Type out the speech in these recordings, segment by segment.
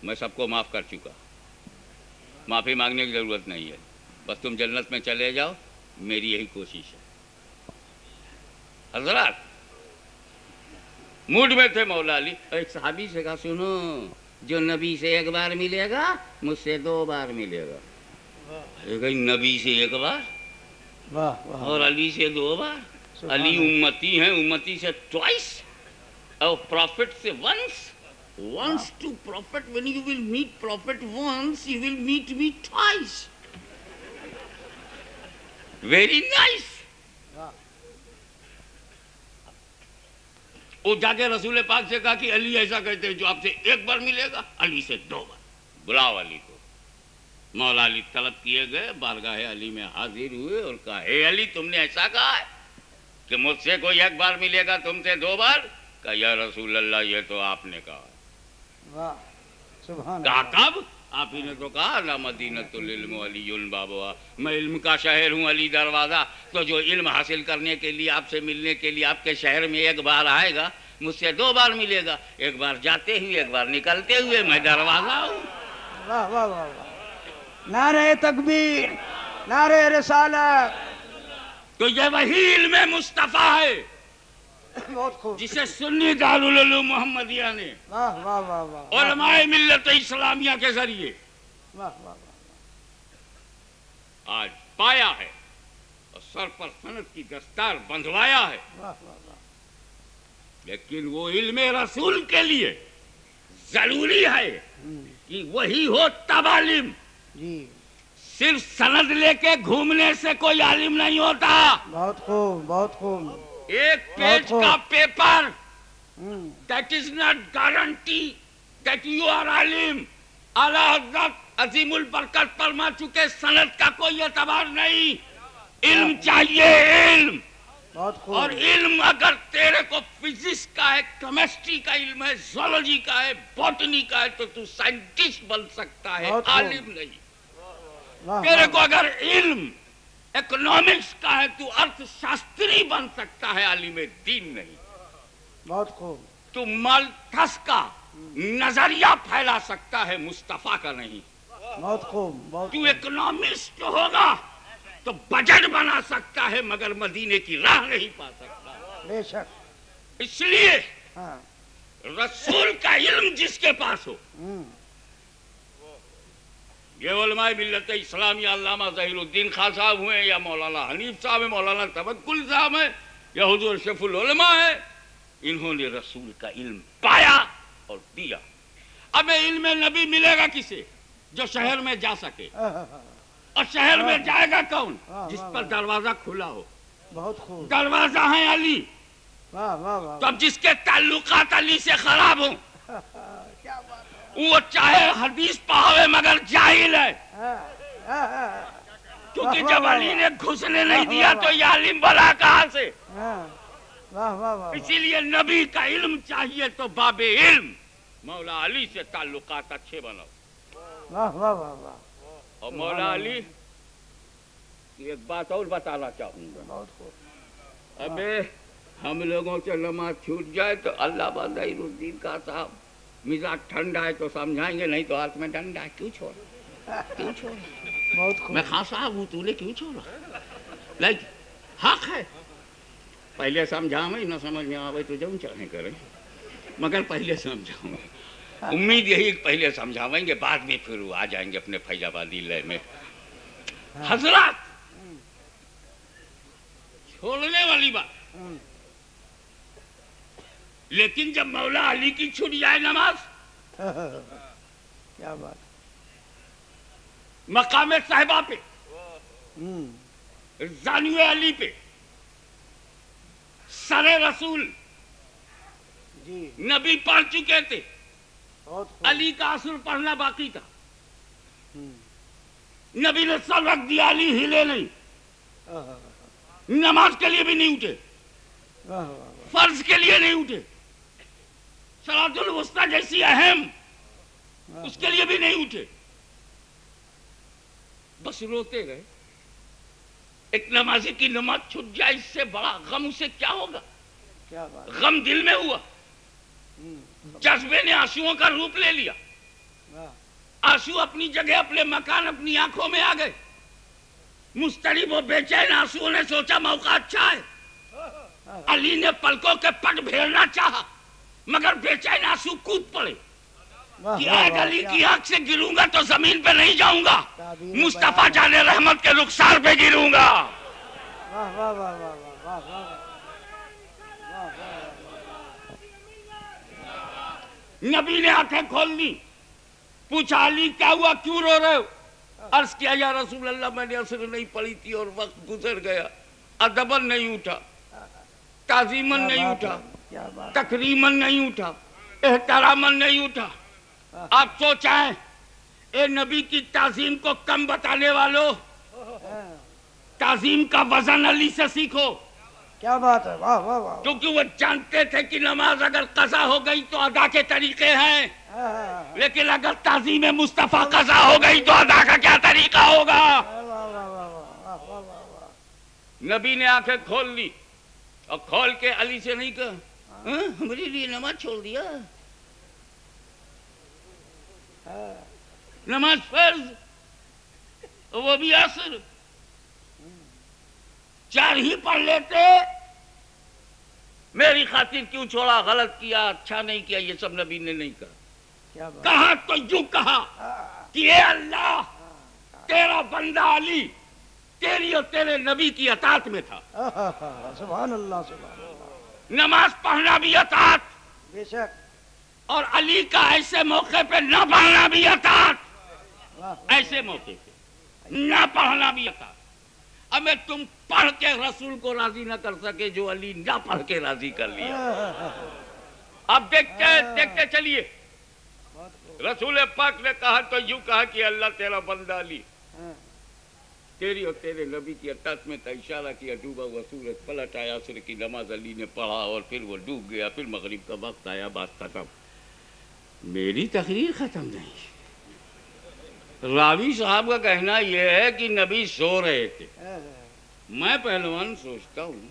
میں سب کو معاف کر چکا، معافی مانگنے کی ضرورت نہیں ہے، بس تم جنت میں چلے جاؤ، میری یہی کوشش ہے۔ حضرات موڈ میں تھے مولا علی، ایک صحابی سے کہا سنو، جو نبی سے ایک بار ملے گا مجھ سے 2 بار ملے گا۔ نبی سے 1 بار اور علی سے 2 بار، علی امتی ہیں، امتی سے ٹوائس اور پروفٹ سے once to prophet. When you will meet prophet once, you will meet me twice. Very nice. وہ جا کے رسول پاک سے کہا کہ علی ایسا کہتے ہیں جو آپ سے 1 بار ملے گا، علی سے 2 بار۔ بلاؤ علی کو۔ مولا علی طلب کیے گئے، بارگاہ علی میں حاضر ہوئے اور کہا اے علی، تم نے ایسا کہا ہے کہ مجھ سے کوئی 1 بار ملے گا، تم سے 2 بار؟ کہا یا رسول اللہ یہ تو آپ نے کہا۔ کہا کب؟ آپ ہی نے تو کہا لا مدینۃ العلم علی بابها، میں علم کا شہر ہوں، علی دروازہ۔ تو جو علم حاصل کرنے کے لیے، آپ سے ملنے کے لیے آپ کے شہر میں 1 بار آئے گا، مجھ سے 2 بار ملے گا، 1 بار جاتے ہوئے 1 بار نکلتے ہوئے، میں دروازہ ہوں۔ واہ واہ واہ واہ، نعرہ تکبیر، نعرہ رسالت۔ تو یہ وہی علم مصطفیٰ ہے بہت خوب، جسے سنی دارالعلوم محمدیہ نے واہ واہ واہ واہ، علماء ملت اسلامیہ کے ذریعے واہ واہ آج پایا ہے اور سر پر سند کی دستار بندھوایا ہے۔ واہ واہ واہ، لیکن وہ علم رسول کے لیے ضروری ہے کہ وہی ہو تب عالم۔ جی صرف سند لے کے گھومنے سے کوئی عالم نہیں ہوتا۔ بہت خوب، بہت خوب۔ ایک پیج کا پیپر ہوں، that is not guarantee that you are عالم۔ اعلیٰ حضرت عظیم البرکت فرما چکے سند کا کوئی اعتبار نہیں، علم چاہیے، علم۔ بہت خوب، اور علم اگر تیرے کو فزکس کا ہے، کیمسٹری کا علم ہے، زولوجی کا ہے، باٹنی کا ہے، تو تو سائنٹسٹ بن سکتا ہے، بہت خوب، عالم نہیں۔ واہ تیرے واہ، کو اگر علم اکنامکس کا ہے تو ارتھ شاستری بن سکتا ہے، عالم دین نہیں۔ بہت خوب، تو مالتھس کا نظریہ پھیلا سکتا ہے، مصطفیٰ کا نہیں۔ بہت خوب، بہت تو خوب، اکنامسٹ ہوگا تو بجٹ بنا سکتا ہے مگر مدینے کی راہ نہیں پا سکتا۔ بے شک، اس لیے ہاں، رسول کا علم جس کے پاس ہو، ہوں، یہ علماء ملت اسلامیہ علامہ ظہیر الدین خان صاحب ہوئے، یا مولانا حنیف صاحب ہیں، مولانا توکل صاحب ہیں، یا حضور شیخ العلماء ہے، انہوں نے رسول کا علم پایا اور دیا۔ اب علم نبی ملے گا کسے؟ جو شہر میں جا سکے، اور شہر میں جائے گا کون؟ جس پر دروازہ کھلا ہو۔ بہت خوب، دروازہ ہے علی، واہ واہ واہ، تو اب جس کے تعلقات علی سے خراب ہوں، کیا بات ہے، وہ چاہے حدیث پڑھاوے مگر جاہل ہے، ہاں، ہاں، ہاں، کیونکہ جب علی نے گھسنے نہیں دیا تو یہ عالم بلا کہاں سے؟ ہاں، واہ واہ واہ، اسی لیے نبی کا علم چاہیے تو باب علم، مولا علی سے تعلقات اچھے بناؤ۔ واہ واہ واہ واہ، اور مولا علی ایک بات اور بتانا چاہوں گا، بہت خوب، ابے ہم لوگوں سے نماز چھوٹ جائے تو اللہ ظہیر الدین کا صاحب مزاج ٹھنڈا ہے تو سمجھائیں گے، نہیں تو ہاتھ میں ڈنڈا ہے، کیوں چھوڑا، کیوں چھوڑا؟ بہت خوب، میں خان صاحب ہوں، تو نے کیوں چھوڑا؟ لیکن حق ہے، پہلے سمجھاؤں نہ سمجھ میں آوے تو جب چاہیں کریں، مگر پہلے سمجھاؤں گا۔ امید یہی کہ پہلے سمجھاویں گے، بعد میں پھر وہ آ جائیں گے اپنے فیض آبادی لے میں۔ حضرات چھوڑنے والی بات، لیکن جب مولا علی کی چھوٹ جائے نماز، کیا بات، مقام صاحبہ پہ، ہوں، زانوِ علی پہ، سر رسول جی، نبی پڑھ چکے تھے، بہت خوب، علی کا اثر پڑھنا باقی تھا، ہوں، نبی نے سر رکھ دیا، علی ہلے نہیں، واہ نماز کے لیے بھی نہیں اٹھے، واہ واہ، فرض کے لیے نہیں اٹھے، صلاۃ الوسطیٰ جیسی اہم اس کے لیے بھی نہیں اٹھے، بس روتے گئے۔ ایک نمازی کی نماز چھوٹ جائے، اس سے بڑا غم اسے کیا ہوگا؟ کیا بات، غم دل میں ہوا، جذبے نے آنسوؤں کا روپ لے لیا، آنسو اپنی جگہ، اپنے مکان، اپنی آنکھوں میں آ گئے. مضطرب و بے چین آنسو نے سوچا موقع اچھا ہے. علی نے پلکوں کے پٹ پھیرنا چاہا مگر بے چین آنسو کود پڑے کہ ایک علی کی آنکھ سے گروں گا تو زمین پہ نہیں جاؤں گا، مصطفیٰ جان رحمت کے رخسار پہ گروں گا. نبی نے آنکھیں کھول لی، پوچھا علی کیا ہوا، کیوں رو رہے ہو؟ عرض کیا یا رسول اللہ میں نے عصر نہیں پڑھی تھی اور وقت گزر گیا. ادباً نہیں اٹھا، تعظیماً نہیں اٹھا، تکریماً نہیں اٹھا، احتراماً نہیں اٹھا. آپ سوچائیں اے نبی کی تعظیم کو کم بتانے والوں، تعظیم کا وزن علی سے سیکھو. کیا بات ہے، واہ واہ واہ. کیونکہ وہ جانتے تھے کہ نماز اگر قضا ہو گئی تو ادا کے طریقے ہیں، لیکن اگر تعظیم مصطفیٰ قضا ہو گئی تو ادا کا کیا طریقہ ہوگا. نبی نے آنکھیں کھول لی اور کھول کے علی سے نہیں کہا ہمارے لیے نماز چھوڑ دیا، نماز فرض وہ بھی عصر 4 ہی پڑھ لیتے، میری خاطر کیوں چھوڑا، غلط کیا، اچھا نہیں کیا. یہ سب نبی نے نہیں کہا. کہا تو یوں کہا کہ اے اللہ تیرا بندہ علی تیری اور تیرے نبی کی اطاعت میں تھا. سبحان اللہ سبحان اللہ. نماز پڑھنا بھی اطاعت، بے شک. اور علی کا ایسے موقع پہ نہ پڑھنا بھی اطاعت، ایسے موقع پہ نہ پڑھنا بھی اطاعت. ہمیں تم پڑھ کے رسول کو راضی نہ کر سکے جو علی نہ پڑھ کے راضی کر لیا. اب دیکھتے چلیے. رسول پاک نے کہا تو یوں کہا کہ اللہ تیرا بندہ علی تیری اور تیرے نبی کی اطاعت میں تھا. اشارہ کیا، ڈوبا ہوا سورج پلٹ آیا، عصر کی نماز علی نے پڑھا اور پھر وہ ڈوب گیا. پھر مغرب کا وقت آیا، بات ختم. میری تقریر ختم نہیں. راوی صاحب کا کہنا یہ ہے کہ نبی سو رہے تھے. میں پہلوان سوچتا ہوں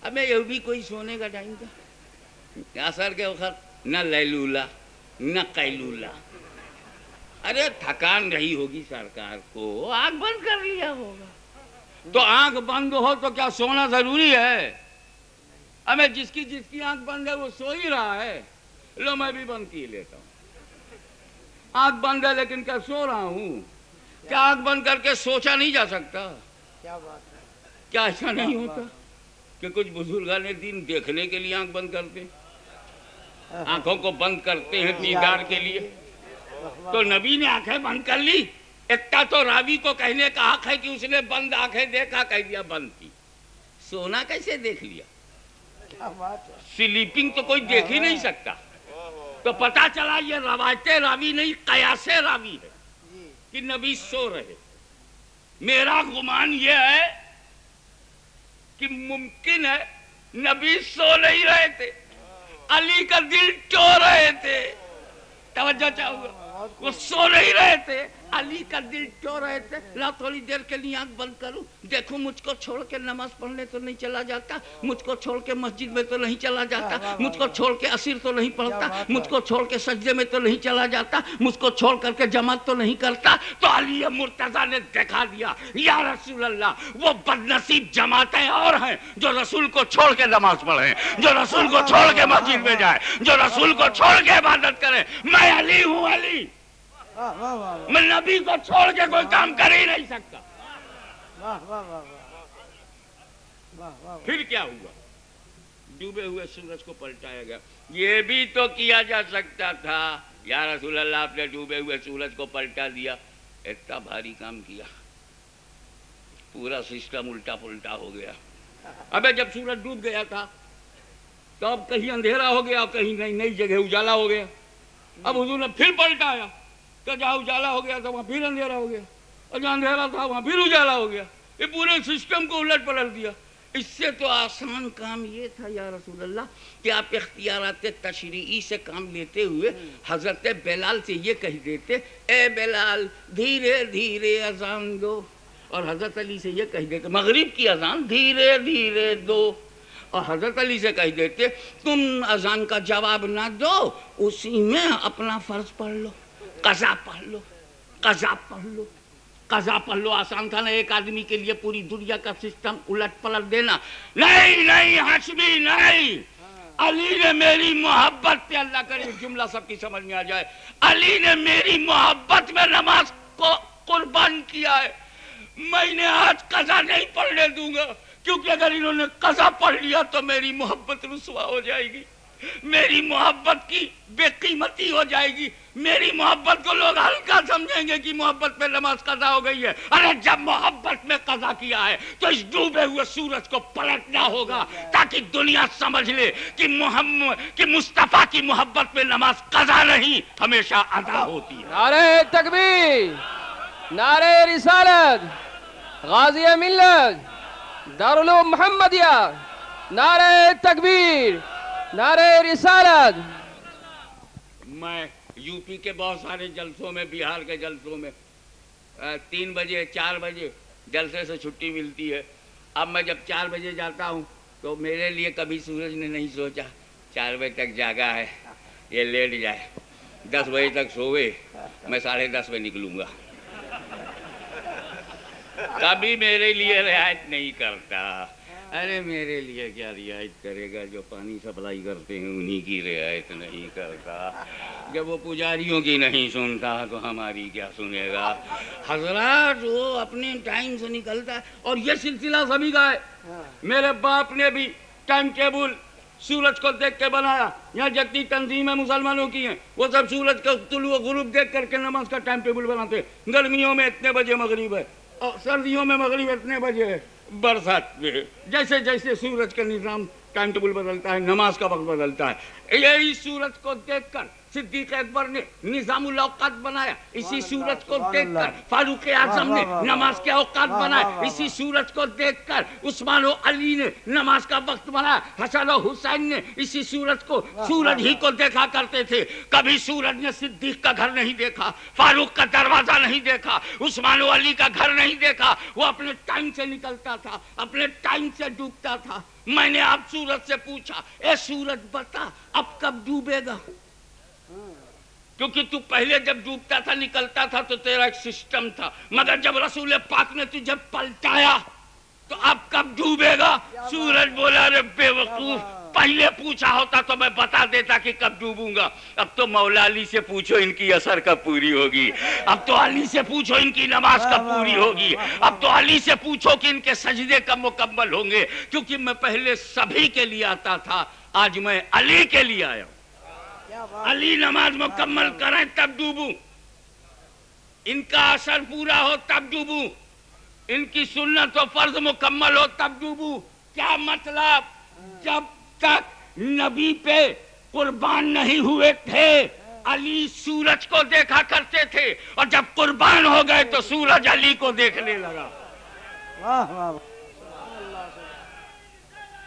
اب میں یہ بھی کوئی سونے کا ٹائم تھا، عصر کے وقت نہ لیلولہ نہ قیلولہ. ارے تھکان رہی ہوگی سرکار کو، آنکھ بند کر لیا ہوگا. تو آنکھ بند ہو تو کیا سونا ضروری ہے؟ ہمیں جس کی آنکھ بند ہے وہ سو ہی رہا ہے. لو میں بھی بند کی لیتا ہوں. آنکھ بند ہے لیکن کیا سو رہا ہوں؟ کیا آنکھ بند کر کے سوچا نہیں جا سکتا؟ کیا بات ہے. کیا ایسا نہیں ہوتا کہ کچھ بزرگان دین دیکھنے کے لیے آنکھ بند کرتے، آنکھوں کو بند کرتے ہیں دیدار کے لیے؟ تو نبی نے آنکھیں بند کر لی. اتنا تو راوی کو کہنے کا حق ہے کہ اس نے بند آنکھیں دیکھا، کہہ دیا بند تھی. سونا کیسے دیکھ لیا؟ کیا بات ہے. سلیپنگ تو کوئی دیکھ ہی نہیں سکتا. تو پتا چلا یہ روایت راوی نہیں، قیاس راوی ہے کہ نبی سو رہے. میرا گمان یہ ہے کہ ممکن ہے نبی سو نہیں رہے تھے، علی کا دل ٹو رہے تھے. توجہ چاہوں گا، وہ سو نہیں رہے تھے، علی کا دل ٹو رہے تھے. لا تھوڑی دیر کے لیے آنکھ بند کروں، دیکھو مجھ کو چھوڑ کے نماز پڑھنے تو نہیں چلا جاتا، مجھ کو چھوڑ کے مسجد میں تو نہیں چلا جاتا، مجھ کو چھوڑ کے عصر تو نہیں پڑھتا، مجھ کو چھوڑ کے سجدے میں تو نہیں چلا جاتا، مجھ کو چھوڑ کر کے جماعت تو نہیں کرتا. تو علی مرتضیٰ نے دکھا دیا یا رسول اللہ وہ بد نصیب جماعتیں اور ہیں جو رسول کو چھوڑ کے نماز پڑھیں، جو رسول کو چھوڑ کے مسجد میں جائیں، جو رسول کو چھوڑ کے عبادت کریں. میں علی ہوں، علی. میں نبی کو چھوڑ کے کوئی کام کر ہی نہیں سکتا. پھر کیا ہوا؟ ڈوبے ہوئے سورج کو پلٹایا گیا. یہ بھی تو کیا جا سکتا تھا، یا رسول اللہ آپ نے ڈوبے ہوئے سورج کو پلٹا دیا. اتنا بھاری کام کیا، پورا سسٹم الٹا پلٹا ہو گیا. ابے جب سورج ڈوب گیا تھا تو اب کہیں اندھیرا ہو گیا، کہیں نئی جگہ اجالا ہو گیا. اب حضور نے پھر پلٹایا تو جہاں اجالا ہو گیا تھا وہاں پھر اندھیرا ہو گیا، اور جہاں اندھیرا تھا وہاں پھر اجالا ہو گیا. یہ پورے سسٹم کو الٹ پلٹ دیا. اس سے تو آسان کام یہ تھا یا رسول اللہ کہ آپ اختیارات تشریعی سے کام لیتے ہوئے حضرت بلال سے یہ کہہ دیتے اے بلال دھیرے دھیرے اذان دو، اور حضرت علی سے یہ کہہ دیتے مغرب کی اذان دھیرے دھیرے دو، اور حضرت علی سے کہہ دیتے تم اذان کا جواب نہ دو، اسی میں اپنا فرض پڑھ لو. قضا پڑھ لو، قضا پڑھ لو، قضا پڑھ لو۔ آسان تھا نا ایک آدمی کے لیے پوری دنیا کا سسٹم الٹ پلٹ دینا؟ نہیں نہیں ہاشمی نہیں، علی نے میری محبت پہ، اللہ کرے جملہ سب کی سمجھ میں آ جائے، علی نے میری محبت میں نماز کو قربان کیا ہے۔ میں نے آج قضا نہیں پڑھنے دوں گا، کیونکہ اگر انہوں نے قضا پڑھ لیا تو میری محبت رسوا ہو جائے گی، میری محبت کی بے قیمتی ہو جائے گی، میری محبت کو لوگ ہلکا سمجھیں گے کہ محبت پہ نماز قضا ہو گئی ہے۔ ارے جب محبت میں قضا کیا ہے تو اس ڈوبے ہوئے سورج کو پلٹنا ہوگا تاکہ دنیا سمجھ لے کہ مصطفیٰ کی محبت پہ نماز قضا نہیں، ہمیشہ ادا ہوتی ہے۔ نعرہ تکبیر، نعرہ رسالت، غازی ملت، دارالعلوم محمدیہ، نعرہ تکبیر، نعرہ رسالت۔ میں یو پی کے بہت سارے جلسوں میں، بہار کے جلسوں میں 3 بجے 4 بجے جلسے سے چھٹی ملتی ہے۔ اب میں جب 4 بجے جاتا ہوں تو میرے لیے کبھی سورج نے نہیں سوچا 4 بجے تک جاگا ہے، یہ لیٹ جائے، 10 بجے تک سوئے، میں 10:30 بجے نکلوں گا۔ کبھی میرے لیے رعایت نہیں کرتا۔ ارے میرے لیے کیا رعایت کرے گا؟ جو پانی سپلائی کرتے ہیں انہی کی رعایت نہیں کرتا۔ جب وہ پجاریوں کی نہیں سنتا تو ہماری کیا سنے گا؟ حضرات وہ اپنے ٹائم سے نکلتا ہے، اور یہ سلسلہ سبھی کا ہے۔ میرے باپ نے بھی ٹائم ٹیبل سورج کو دیکھ کے بنایا۔ یہاں جتنی تنظیمیں مسلمانوں کی ہیں وہ سب سورج کا طلوع غروب دیکھ کر کے نماز کا ٹائم ٹیبل بناتے ہیں۔ گرمیوں میں اتنے بجے مغرب ہے، اور سردیوں میں مغرب اتنے بجے ہے، برسات میں جیسے جیسے سورج کا نظام ٹائم ٹیبل بدلتا ہے، نماز کا وقت بدلتا ہے۔ یہی سورج کو دیکھ کر صدیق اکبر نے نظام الاوقات بنایا، اسی سورج کو دیکھ کر فاروق اعظم نے نماز کے اوقات بنائے، اسی سورج کو دیکھ کر عثمان و علی نے نماز کا وقت بنایا، حسن و حسین نے اسی سورج ہی کو دیکھا کرتے تھے۔ کبھی سورج نے صدیق کا گھر نہیں دیکھا، فاروق کا دروازہ نہیں دیکھا، عثمان و علی کا گھر نہیں دیکھا۔ وہ اپنے ٹائم سے نکلتا تھا، اپنے ٹائم سے ڈوبتا تھا۔ میں نے اب سورج سے پوچھا، اے سورج بتا اب کب ڈوبے گا؟ کیونکہ تو پہلے جب ڈوبتا تھا نکلتا تھا تو تیرا ایک سسٹم تھا، مگر جب رسول پاک نے تجھے پلٹایا تو اب کب ڈوبے گا؟ سورج بولا رے بے وقوف، پہلے پوچھا ہوتا تو میں بتا دیتا کہ کب ڈوبوں گا۔ اب تو مولا علی سے پوچھو ان کی اثر کب پوری ہوگی، اب تو علی سے پوچھو ان کی نماز کب پوری ہوگی، اب تو علی سے پوچھو کہ ان کے سجدے کب مکمل ہوں گے۔ کیونکہ میں پہلے سبھی کے لیے آتا تھا، آج میں علی کے لیے آیا ہوں۔ علی نماز مکمل کریں تب ڈوبوں، ان کا اثر پورا ہو تب ڈوبوں، ان کی سنت و فرض مکمل ہو تب ڈوبوں۔ کیا مطلب؟ جب تک نبی پہ قربان نہیں ہوئے تھے علی سورج کو دیکھا کرتے تھے، اور جب قربان ہو گئے تو سورج علی کو دیکھنے لگا۔ واہ واہ،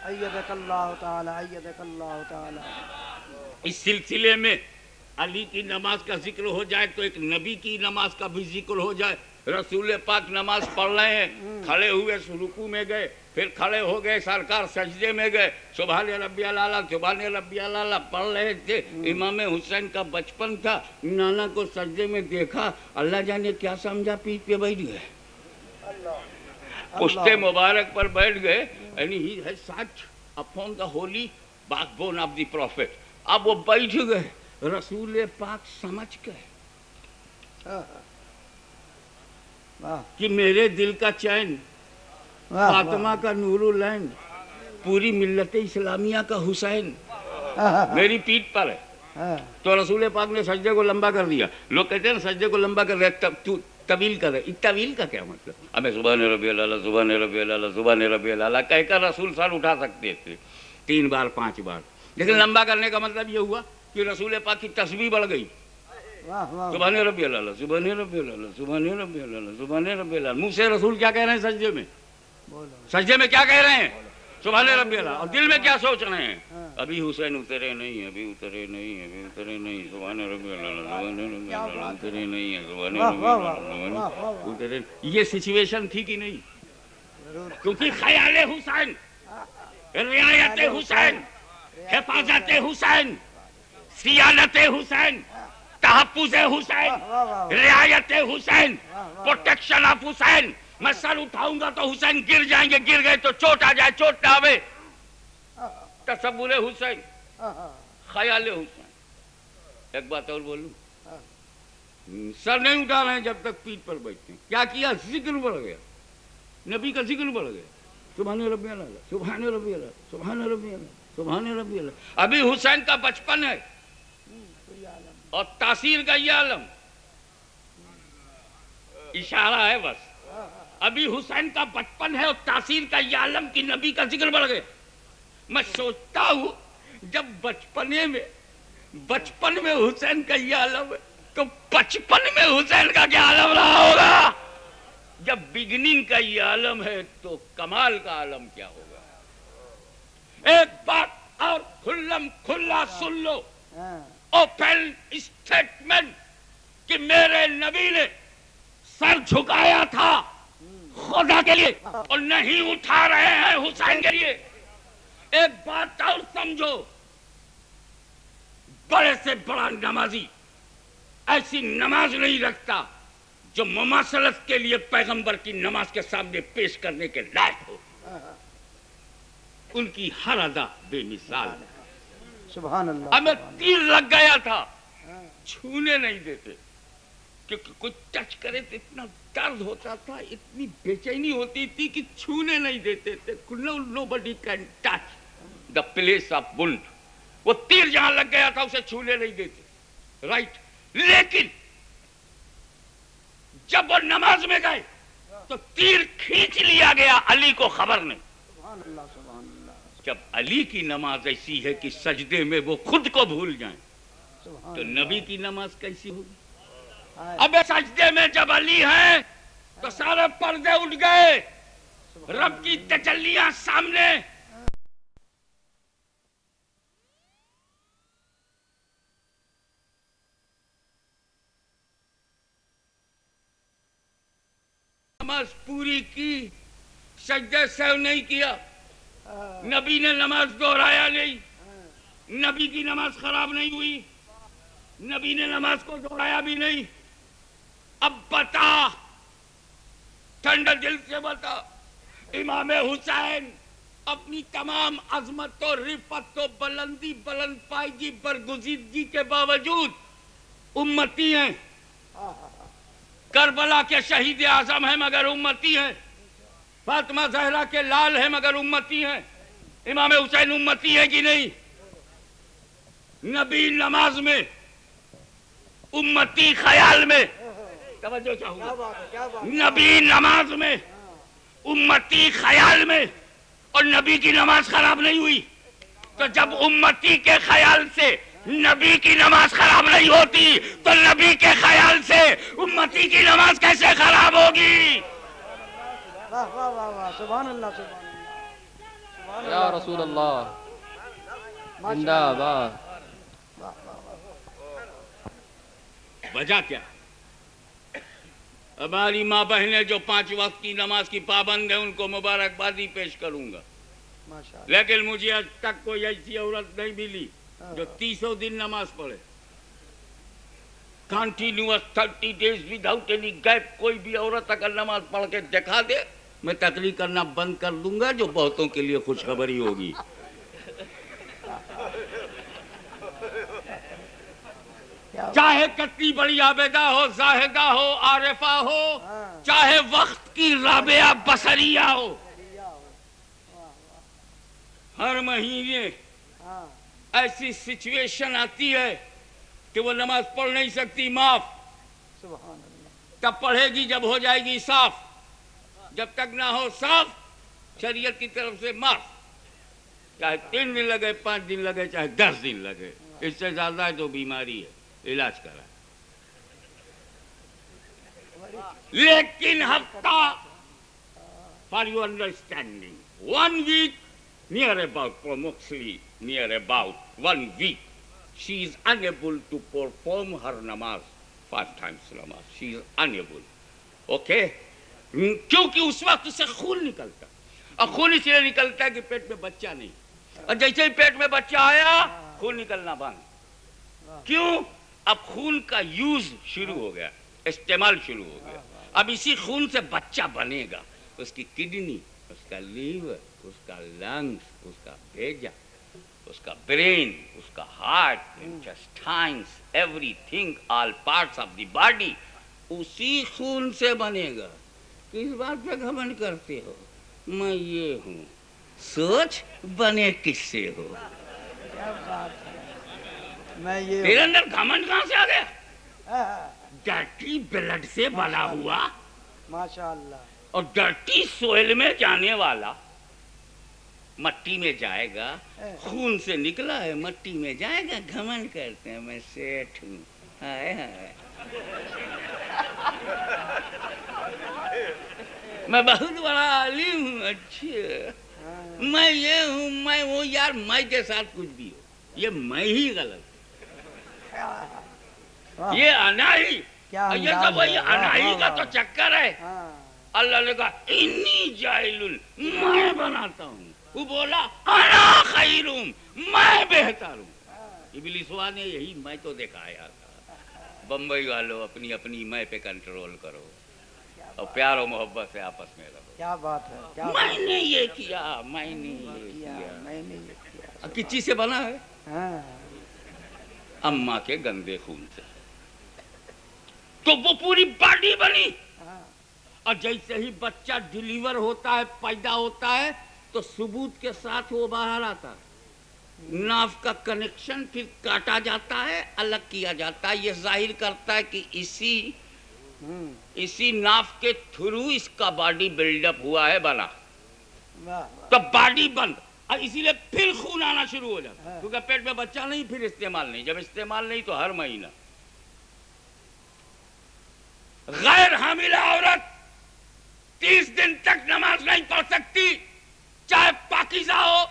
ایدک اللہ تعالی، ایدک اللہ تعالی۔ اس سلسلے میں علی کی نماز کا ذکر ہو جائے تو ایک نبی کی نماز کا بھی ذکر ہو جائے۔ رسول پاک نماز پڑھ رہے ہیں، کھڑے ہوئے رکوع میں گئے، پھر کھڑے ہو گئے، سرکار سجدے میں گئے، سبحان ربی الاعلیٰ سبحان ربی الاعلیٰ پڑھ رہے تھے۔ امام حسین کا بچپن تھا، نانا کو سجدے میں دیکھا، اللہ جانے کیا سمجھا، پیٹھ پہ بیٹھ گئے، پشت مبارک پر بیٹھ گئے۔ یعنی ہی ہے سچ upon the whole backbone of the profit. اب وہ بیٹھ گئے، رسول پاک سمجھ گئے کہ میرے دل کا چین، فاطمہ کا نور العین، پوری ملت اسلامیہ کا حسین میری پیٹھ پر ہے۔ تو رسول پاک نے سجدے کو لمبا کر دیا۔ لوگ کہتے ہیں سجدے کو لمبا کر رہے، طویل کر رہے، طویل کا کیا مطلب؟ ہمیں سبحان ربی الاعلیٰ سبحان ربی الاعلیٰ سبحان ربی الاعلیٰ کہہ کر رسول سر اٹھا سکتے تھے 3 بار 5 بار، لیکن لمبا کرنے کا مطلب یہ ہوا کہ رسول پاک کی تسبیح بڑھ گئی۔ سبحان ربی الاعلیٰ سبحان ربی الاعلیٰ سبحان ربی الاعلیٰ سبحان ربی الاعلیٰ۔ منہ سے رسول کیا کہہ رہے ہیں سجدے میں؟ سجدے میں کیا کہہ رہے ہیں؟ سبحان ربی الاعلیٰ۔ اور دل میں کیا سوچ رہے ہیں؟ ابھی حسین اترے نہیں، ابھی اترے نہیں، ابھی اترے نہیں، سبحان ربی الاعلیٰ سبحان ربی الاعلیٰ، اترے نہیں ہے، سبحان ربی الاعلیٰ اترے۔ یہ سچویشن تھی کہ نہیں؟ کیونکہ خیال حسین، رعایت حسین، حفاظت حسین، سیانت حسین، تحفظ حسین، رعایت حسین، پروٹیکشن آف حسین. میں سر اٹھاؤں گا تو حسین گر جائیں گے، گر گئے تو چوٹ آ جائے، چوٹ نہ آوے. تصور حسین، خیال حسین. ایک بات اور بولوں، سر نہیں اٹھا رہے ہیں جب تک پیٹھ پر بیٹھتے ہیں. کیا کیا؟ ذکر بڑھ گیا، نبی کا ذکر بڑھ گیا. سبحان ربی اللہ، سبحان ربی اللہ، سبحان ربی اللہ، سبحان ربی اللہ. ابھی حسین کا بچپن ہے اور تاثیر کا یہ عالم اشارہ ہے بس. ابھی حسین کا بچپن ہے اور تاثیر کا یہ عالم کہ نبی کا ذکر بڑھ گیا. میں سوچتا ہوں جب بچپن میں حسین کا یہ عالم ہے تو بچپن میں حسین کا کیا عالم رہا ہوگا. جب بگننگ کا یہ عالم ہے تو کمال کا عالم کیا ہوگا. ایک بات اور کھلم کھلا سن لو، اوپن اسٹیٹمنٹ کہ میرے نبی نے سر جھکایا تھا خدا کے لیے اور نہیں اٹھا رہے ہیں حسین کے لیے. ایک بات اور سمجھو، بڑے سے بڑا نمازی ایسی نماز نہیں رکھتا جو مماثلت کے لیے پیغمبر کی نماز کے سامنے پیش کرنے کے لائق ہو. ان کی ہر ادا بے مثال ہے. سبحان اللہ. ہمیں تیر لگ گیا تھا، چھونے نہیں دیتے کیونکہ کوئی ٹچ کرے تو اتنا درد ہوتا تھا، اتنی بے چینی ہوتی تھی کہ چھونے نہیں دیتے تھے. Nobody can touch the place of wound. وہ تیر جہاں لگ گیا تھا اسے چھونے نہیں دیتے، رائٹ. لیکن جب وہ نماز میں گئے تو تیر کھینچ لیا گیا، علی کو خبر نہیں. سبحان اللہ، سبحان اللہ. جب علی کی نماز ایسی ہے کہ سجدے میں وہ خود کو بھول جائیں تو نبی کی نماز کیسی ہوگی. اب سجدے میں جب علی ہیں تو سارے پردے اٹھ گئے، رب کی تجلیاں سامنے. نماز پوری کی، سجدے سہو نہیں کیا، نبی نے نماز دہرایا نہیں، نبی کی نماز خراب نہیں ہوئی، نبی نے نماز کو دہرایا بھی نہیں. اب بتا، ٹھنڈے دل سے بتا، امام حسین اپنی تمام عظمت و رفعت و بلندی، بلند پائیگی، برگزیدگی کے باوجود امتی ہیں. کربلا کے شہید اعظم ہیں مگر امتی ہیں. فاطمہ زہرا کے لال ہیں مگر امتی ہیں. امام حسین امتی ہے کہ نہیں؟ نبی نماز میں، امتی خیال میں. توجہ چاہوں، نبی نماز میں، امتی خیال میں، اور نبی کی نماز خراب نہیں ہوئی. تو جب امتی کے خیال سے نبی کی نماز خراب نہیں ہوتی تو نبی کے خیال سے امتی کی نماز کیسے خراب ہوگی؟ واہ واہ واہ واہ، سبحان اللہ، سبحان اللہ. یا رسول اللہ، زندہ باد. وجہ کیا؟ ہماری ماں بہنیں جو 5 وقت کی نماز کی پابند ہیں ان کو مبارکبادی پیش کروں گا، لیکن مجھے آج تک کوئی ایسی عورت نہیں ملی جو 300 دن نماز پڑھے، continuous 30 days without any gap. کوئی بھی عورت اگر نماز پڑھ کے دکھا دے میں تقریر کرنا بند کر دوں گا، جو بہتوں کے لیے خوشخبری ہوگی. چاہے کتنی بڑی عابدہ ہو، زاہدہ ہو، عارفہ ہو، چاہے وقت کی رابعہ بصریہ ہو، ہر مہینے ایسی سچویشن آتی ہے کہ وہ نماز پڑھ نہیں سکتی، معاف. تب پڑھے گی جب ہو جائے گی صاف. جب تک نہ ہو صاف، شریعت کی طرف سے معاف. چاہے 3 دن لگے، 5 دن لگے، چاہے 10 دن لگے، اس سے زیادہ ہے تو بیماری ہے، علاج کرا. لیکن ہفتہ، for your understanding, 1 week, near about approximately near about 1 week, she is unable to perform her namaz 5 times namaz. She is unable. Okay? کیونکہ اس وقت اسے خون نکلتا، اور خون اس لیے نکلتا ہے کہ پیٹ میں بچہ نہیں، اور جیسے ہی پیٹ میں بچہ آیا خون نکلنا بند. کیوں؟ اب خون کا یوز شروع ہو گیا، استعمال شروع ہو گیا. اب اسی خون سے بچہ بنے گا. اس کی کڈنی، اس کا لیور، اس کا لنگس، اس کا بھیجا، اس کا برین، اس کا heart, intestines, everything, all parts of the body اسی خون سے بنے گا. کس بات پہ گھمنڈ کرتے ہو؟ میں یہ ہوں. سوچ بنے کس سے ہو؟ کیا بات ہے. میں یہ تیرے اندر گھمنڈ کہاں سے آ گیا؟ ڈرٹی بلڈ سے بنا ہوا ماشاء اللہ. اور ڈرٹی سوئل میں جانے والا مٹی میں جائے گا. خون سے نکلا ہے مٹی میں جائے گا. گھمنڈ کرتے ہیں میں سیٹھ ہوں. ہائے ہائے میں بہت بڑا عالم ہوں. اچھا میں یہ ہوں، میں وہ. یار میں کے ساتھ کچھ بھی ہو، یہ میں ہی غلط. یہ اناہی، یہ سب وہی اناہی کا تو چکر ہے. اللہ نے کہا انی جاعل، میں بناتا ہوں. وہ بولا انا خیرم، میں بہتر ہوں. ابلیس نے یہی میں تو دکھایا تھا. بمبئی والوں اپنی اپنی میں پہ کنٹرول کرو اور پیار و محبت سے آپس میں رہو. کیا بات ہے. میں نے یہ کیا، میں نے یہ کیا. میں نے یہ کیا. کس چیز سے بنا ہے؟ اماں کے گندے خون سے. تو وہ پوری باڈی بنی. اور جیسے ہی بچہ ڈیلیور ہوتا ہے، پیدا ہوتا ہے، تو ثبوت کے ساتھ وہ باہر آتا ہے. ناف کا کنیکشن پھر کاٹا جاتا ہے، الگ کیا جاتا ہے. یہ ظاہر کرتا ہے کہ اسی ناف کے تھرو اس کا باڈی بلڈ اپ ہوا ہے، بنا. تو باڈی بند. اور اسی لیے پھر خون آنا شروع ہو جاتا ہے، کیونکہ پیٹ میں بچہ نہیں، پھر استعمال نہیں. جب استعمال نہیں تو ہر مہینہ. غیر حاملہ عورت 30 دن تک نماز نہیں پڑھ سکتی، چاہے پاکیزہ ہو،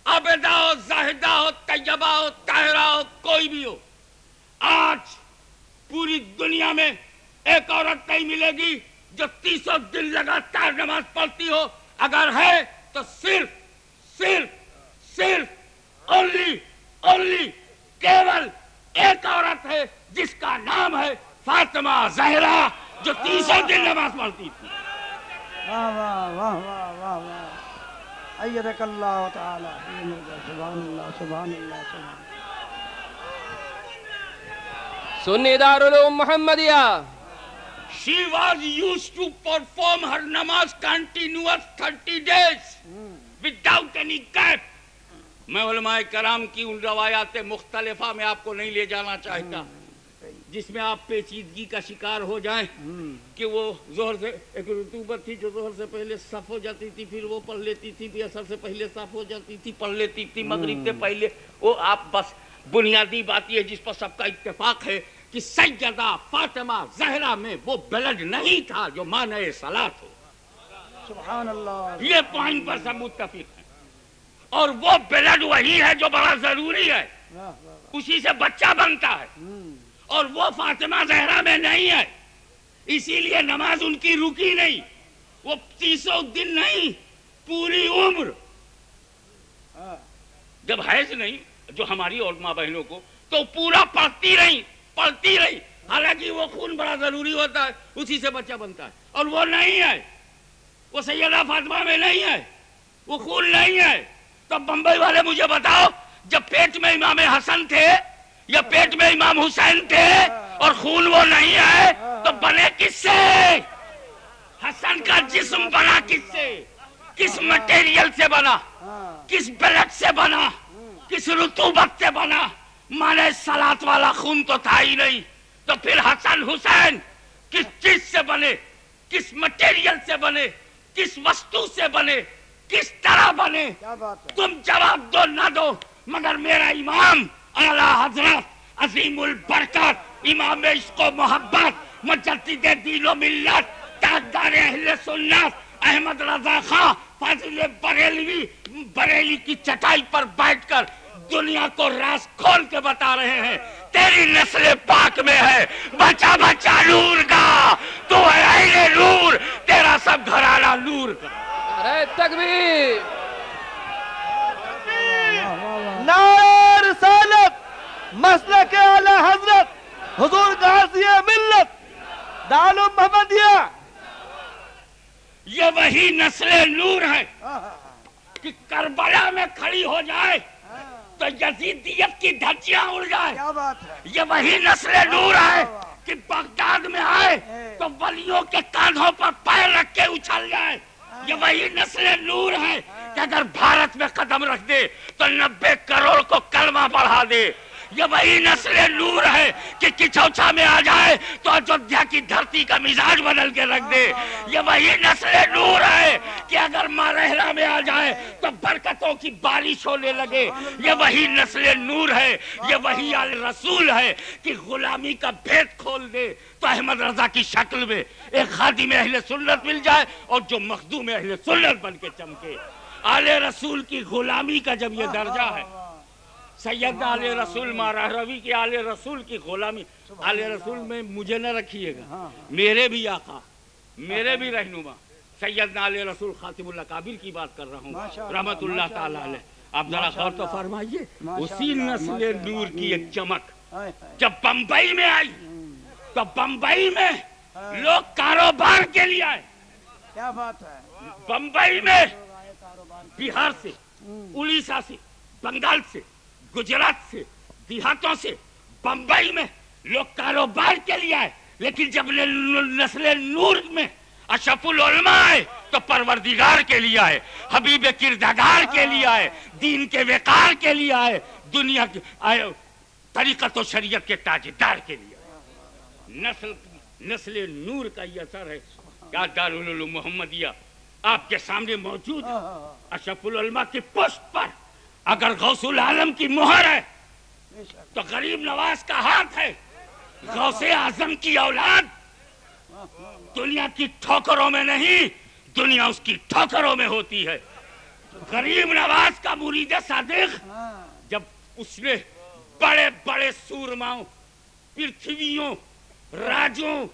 عابدہ ہو، زاہدہ ہو، طیبہ ہو، طاہرہ ہو، کوئی بھی ہو. آج پوری دنیا میں ایک عورت نہیں ملے گی جو 300 دن لگاتار نماز پڑھتی ہو. اگر ہے تو صرف اونلی کیول ایک عورت ہے جس کا نام ہے فاطمہ زہرا، جو 300 دن نماز پڑھتی تھی. واہ واہ واہ واہ واہ واہ. ایدک اللہ تعالی. سبحان اللہ سبحان اللہ سبحان. سنی دارالعلوم محمدیہ. She was used to perform her namaz continuous 30 days without any gap. میں علماء کرام کی ان روایات مختلفہ میں آپ کو نہیں لے جانا چاہتا جس میں آپ پیچیدگی کا شکار ہو جائیں کہ وہ ظہر سے ایک رطوبت تھی جو ظہر سے پہلے صاف ہو جاتی تھی، پھر وہ پڑھ لیتی تھی، پھر عصر سے پہلے صاف ہو جاتی تھی، پڑھ لیتی تھی، مغرب سے پہلے. وہ آپ بس بنیادی بات یہ جس پر سب کا اتفاق ہے کہ سیدہ فاطمہ زہرا میں وہ بلڈ نہیں تھا جو مانع صلاۃ ہو. سبحان اللہ. یہ پوائنٹ پر سب متفق ہیں. اور وہ بلڈ وہی ہے جو بڑا ضروری ہے، اسی سے بچہ بنتا ہے. اور وہ فاطمہ زہرا میں نہیں ہے، اسی لیے نماز ان کی رکی نہیں. وہ 300 دن نہیں، پوری عمر. جب حیض نہیں جو ہماری اور ماں بہنوں کو، تو پورا پڑھتی رہی. حالانکہ وہ خون بڑا ضروری ہوتا ہے، اسی سے بچہ بنتا ہے. اور وہ نہیں ہے، وہ سیدہ فاطمہ میں نہیں ہے، وہ خون نہیں ہے. تو بمبئی والے مجھے بتاؤ، جب پیٹ میں امام حسن تھے یا پیٹ میں امام حسین تھے اور خون وہ نہیں ہے تو بنے کس سے؟ حسن کا جسم بنا کس سے؟ کس مٹیریل سے بنا؟ کس بلڈ سے بنا؟ کس رطوبت سے بنا؟ مانے صلاۃ والا خون تو تھا ہی نہیں. تو پھر حسن حسین کس چیز سے بنے؟ کس مٹیریل سے بنے؟ کس وستو سے بنے؟ کس طرح بنے؟ تم جواب دو نہ دو، مگر میرا امام اعلیٰ حضرت عظیم البرکت امام عشق و محبت مجدد دین و ملت تاجدار اہل سنت احمد رضا خان فاضل بریلی کی چٹائی پر بیٹھ کر دنیا کو راز کھول کے بتا رہے ہیں تیری نسل پاک میں ہے بچہ بچہ نور کا، تو ہے اہل نور، تیرا سب گھرانہ نور کا. نعرہ تکبیر. نعرہ رسالت مسلک اعلی حضرت حضور غازی ملت دارالعلوم محمدیہ. یہ وہی نسل نور ہے کہ کربلا میں کھڑی ہو جائے تو یزیدیت کی دھجیاں اڑ جائے. کیا بات ہے. یہ وہی نسل نور ہے کہ بغداد میں آئے تو ولیوں کے کاندھوں پر پیر رکھ کے اچھل جائے. یہ وہی نسل نور ہے کہ اگر بھارت میں قدم رکھ دے تو 90 کروڑ کو کلمہ پڑھا دے. یہ وہی نسل نور ہے کہ کچھوچا میں آ جائے تو اجودھیا کی دھرتی کا مزاج بدل کے رکھ دے. یہ وہی نسل نور ہے کہ اگر مارہلا میں آ جائے تو برکتوں کی بارش ہونے لگے. یہ وہی نسل نور ہے. یہ وہی آل رسول ہے کہ غلامی کا بھید کھول دے تو احمد رضا کی شکل میں ایک خادم اہل سنت مل جائے اور جو مخدوم اہل سنت بن کے چمکے. آل رسول کی غلامی کا جب یہ درجہ ہے، سیدنا آل رسول مارا روی کی آل رسول کی غلامی. آل رسول میں مجھے نہ رکھیے گا، میرے بھی آقا، میرے بھی رہنما سیدنا آل رسول خاتم الاکابر کی بات کر رہا ہوں رحمت اللہ تعالیٰ علیہ. آپ ذرا غور تو فرمائیے، اسی نسل نور کی ایک چمک جب بمبئی میں آئی تو بمبئی میں لوگ کاروبار کے لیے آئے. کیا بات ہے. بمبئی میں بہار سے، اڑیسہ سے، بنگال سے، گجرات سے، دیہاتوں سے بمبئی میں لوگ کاروبار کے لیے آئے. لیکن جب نسل نور میں اشرف العلماء آئے تو پروردگار کے لیے آئے، حبیب کردگار کے لیے آئے، دین کے وقار کے لیے آئے، دنیا کے آئے، طریقت و شریعت کے تاجدار کے لیے آئے. نسل نور کا یہ اثر ہے. کیا دارالعلوم محمدیہ آپ کے سامنے موجود ہے. اشرف العلماء کی پشت پر اگر غوث العالم کی مہر ہے تو غریب نواز کا ہاتھ ہے. غوث اعظم کی اولاد دنیا کی ٹھوکروں میں نہیں، دنیا اس کی ٹھوکروں میں ہوتی ہے. غریب نواز کا مرید صادق جب اس نے بڑے بڑے سورماؤں، پرتھویوں، راجوں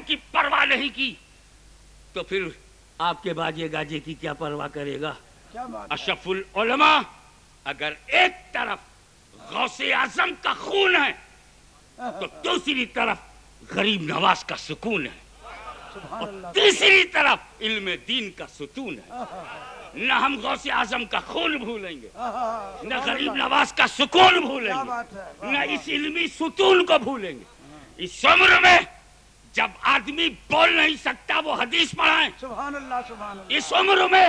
کی پرواہ نہیں کی تو پھر آپ کے باجے گاجے کی کیا پرواہ کرے گا. اشرف العلماء اگر ایک طرف غوث اعظم کا خون ہے تو دوسری طرف غریب نواز کا سکون ہے، اور تیسری طرف علم دین کا ستون ہے. نہ ہم غوث اعظم کا خون بھولیں گے، نہ غریب نواز کا سکون بھولیں گے، نہ اس علمی ستون کو بھولیں گے. اس عمر میں جب آدمی بول نہیں سکتا وہ حدیث پڑھائیں. سبحان اللہ سبحان اللہ. اس عمر میں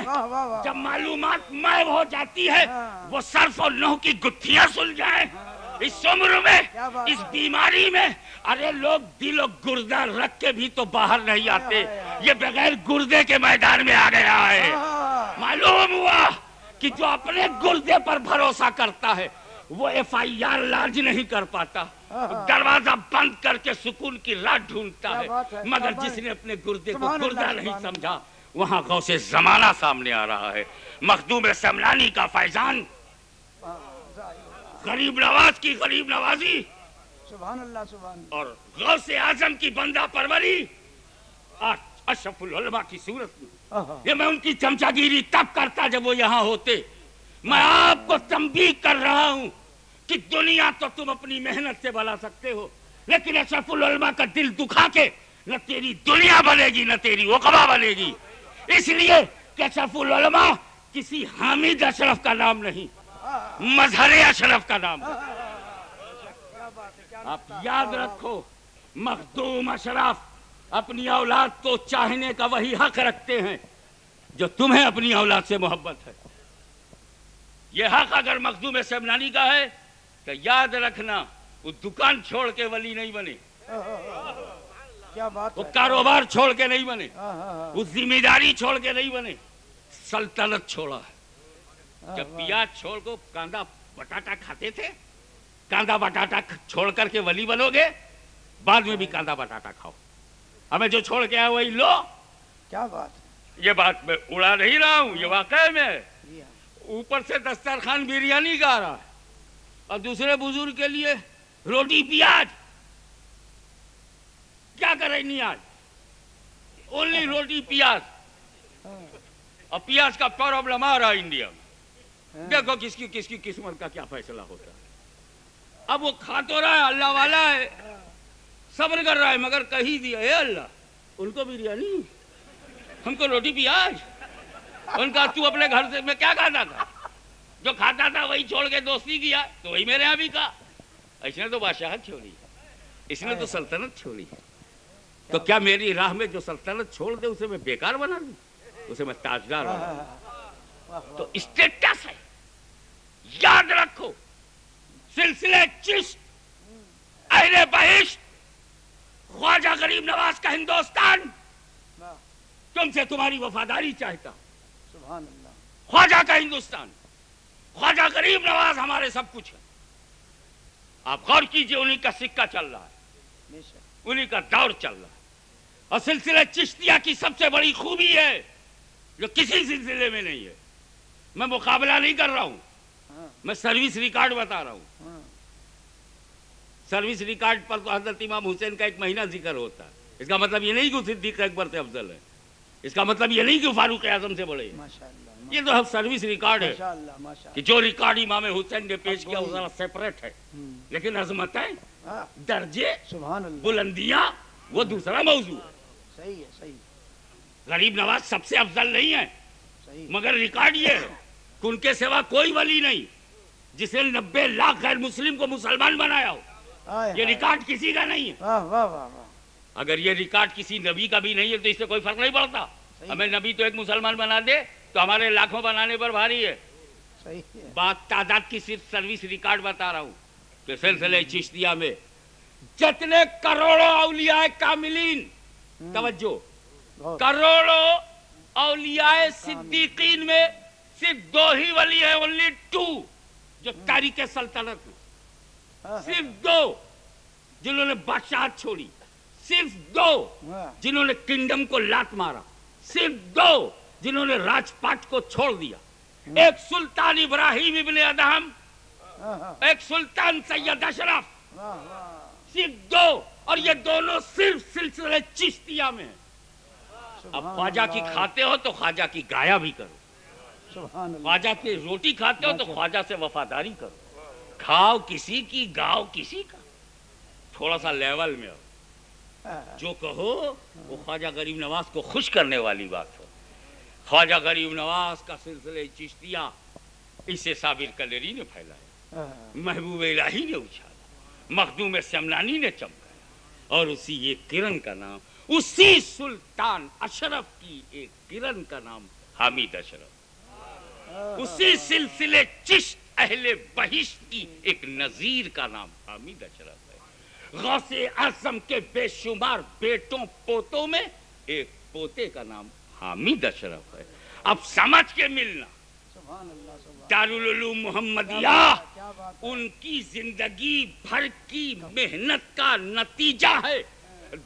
جب معلومات مائب ہو جاتی ہے وہ صرف و نحو کی گتھیاں سل جائیں. اس عمر میں، اس بیماری میں، ارے لوگ دل و گردہ رکھ کے بھی تو باہر نہیں آتے. یہ بغیر گردے کے میدان میں آ گیا ہے. معلوم ہوا کہ جو اپنے گردے پر بھروسہ کرتا ہے وہ FIR لارج نہیں کر پاتا، دروازہ بند کر کے سکون کی راہ ڈھونڈتا ہے. مگر جس نے اپنے گردے کو گردہ نہیں سمجھا وہاں غوث زمانہ سامنے آ رہا ہے. مخدوم سمنانی کا فیضان، غریب نواز کی غریب نوازی، سبحان اللہ سبحان اللہ، اور غوث اعظم کی بندہ پروری آج اشرف العلماء کی صورت میں. یہ میں ان کی چمچا گیری تب کرتا جب وہ یہاں ہوتے. میں آپ کو تنبیہ کر رہا ہوں کہ دنیا تو تم اپنی محنت سے بنا سکتے ہو، لیکن اشرف العلماء کا دل دکھا کے نہ تیری دنیا بنے گی نہ تیری عقبہ بنے گی. اس لیے کہ اشرف العلماء کسی حامد اشرف کا نام نہیں، مظہر اشرف کا نام. آپ یاد رکھو، مخدوم اشرف اپنی اولاد کو چاہنے کا وہی حق رکھتے ہیں جو تمہیں اپنی اولاد سے محبت ہے. یہ حق اگر مخدوم سمنانی کا ہے تو یاد رکھنا وہ دکان چھوڑ کے ولی نہیں بنے، کیا بات، وہ کاروبار چھوڑ کے نہیں بنے، وہ ذمہ داری چھوڑ کے نہیں بنے، سلطنت چھوڑا ہے. جب پیاز چھوڑ کو کاندا بٹاٹا کھاتے تھے، کاندا بٹاٹا چھوڑ کر کے ولی بنو گے، بعد میں بھی کاندا بٹاٹا کھاؤ. ہمیں جو چھوڑ کے آئے وہی لو. کیا بات. یہ بات میں اڑا نہیں رہا ہوں، یہ واقعہ میں اوپر سے دسترخوان بریانی کا آ رہا ہے اور دوسرے بزرگ کے لیے روٹی پیاز. کیا کریں نہیں آج، اونلی روٹی پیاز. اور پیاز کا پرابلم آ رہا ہے انڈیا میں. دیکھو کس کی قسمت کا کیا فیصلہ ہوتا ہے. اب وہ کھا تو رہا ہے، اللہ والا ہے، صبر کر رہا ہے، مگر کہی دیا اے اللہ ان کو بریانی، ہم کو روٹی پیاز. ان کا تو اپنے گھر سے میں کیا کھاتا تھا؟ جو کھاتا تھا وہی چھوڑ کے دوستی کیا، تو وہی میرے یہاں بھی کہا. اس نے تو بادشاہت چھوڑی، اس نے تو سلطنت چھوڑی، تو کیا میری راہ میں جو سلطنت چھوڑ دے اسے میں بیکار بنا دوں، اسے میں تاجدار بنا دوں؟ تو اسٹیٹس ہے. یاد رکھو سلسلے چشت، اہل بہشت، خواجہ غریب نواز کا ہندوستان تم سے تمہاری وفاداری چاہتا. سبحان اللہ. خواجہ کا ہندوستان، خواجہ غریب نواز ہمارے سب کچھ ہے. آپ غور کیجئے، انہی کا سکہ چل رہا ہے، انہی کا دور چل رہا ہے. اور سلسلہ چشتیہ کی سب سے بڑی خوبی ہے جو کسی سلسلے میں نہیں ہے، میں مقابلہ نہیں کر رہا ہوں، میں سروس ریکارڈ بتا رہا ہوں. سروس ریکارڈ پر تو حضرت امام حسین کا 1 مہینہ ذکر ہوتا ہے. اس کا مطلب یہ نہیں کہ صدیق اکبر سے افضل ہے، اس کا مطلب یہ نہیں کہ فاروق اعظم سے بڑے ہیں. یہ تو سروس ریکارڈ ہے کہ جو ریکارڈ امام حسین نے پیش کیا وہ ذرا سیپریٹ ہے، لیکن عظمتیں، درجے، بلندیاں وہ دوسرا موضوع ہے. صحیح ہے، صحیح. غریب نواز سب سے افضل نہیں ہے، مگر ریکارڈ یہ ہے کہ ان کے سوا کوئی ولی نہیں جس نے 90 لاکھ غیر مسلم کو مسلمان بنایا ہو. یہ ریکارڈ کسی کا نہیں ہے. اگر یہ ریکارڈ کسی نبی کا بھی نہیں ہے تو اس سے کوئی فرق نہیں پڑتا. ہمیں نبی تو ایک مسلمان بنا دے تو ہمارے لاکھوں بنانے پر بھاری ہے. بات تعداد کی صرف سروس ریکارڈ بتا رہا ہوں کہ سلسلے چشتیہ میں جتنے کروڑوں اولیاء کاملین، توجہ، کروڑوں اولیاء صدیقین میں صرف 2 ہی ولی ہیں، only 2 جو تاریخ سلطنت میں، صرف 2 جنہوں نے بادشاہت چھوڑی، صرف 2 جنہوں نے کنگڈم کو لات مارا، صرف 2 جنہوں نے راج پاٹ کو چھوڑ دیا. ایک سلطان ابراہیم ابن ادہم، ایک سلطان سید اشرف، صرف 2، اور یہ دونوں صرف سلسلے چشتیہ میں ہیں. اب خواجہ کی کھاتے ہو تو خواجہ کی گایا بھی کرو، خواجہ کی روٹی کھاتے ہو تو خواجہ سے وفاداری کرو. کھاؤ کسی کی، گاؤ کسی کا، تھوڑا سا لیول میں ہو. جو کہو وہ خواجہ غریب نواز کو خوش کرنے والی بات ہو. خواجہ غریب نواز کا سلسلہ چشتیہ اسے صابر کلری نے پھیلایا، محبوب الہی نے اچھالا، مخدوم سمنانی نے چمکایا، اور اسی ایک کرن کا نام، اسی سلطان اشرف کی ایک کرن کا نام حامد اشرف، اسی سلسلے چشت اہل بہشت کی ایک نظیر کا نام حامد اشرف ہے. غوث اعظم کے بے شمار بیٹوں پوتوں میں ایک پوتے کا نام حامد اشرف ہے. اب سمجھ کے ملنا، دارالعلوم محمدیہ ان کی زندگی بھر کی محنت کا نتیجہ ہے.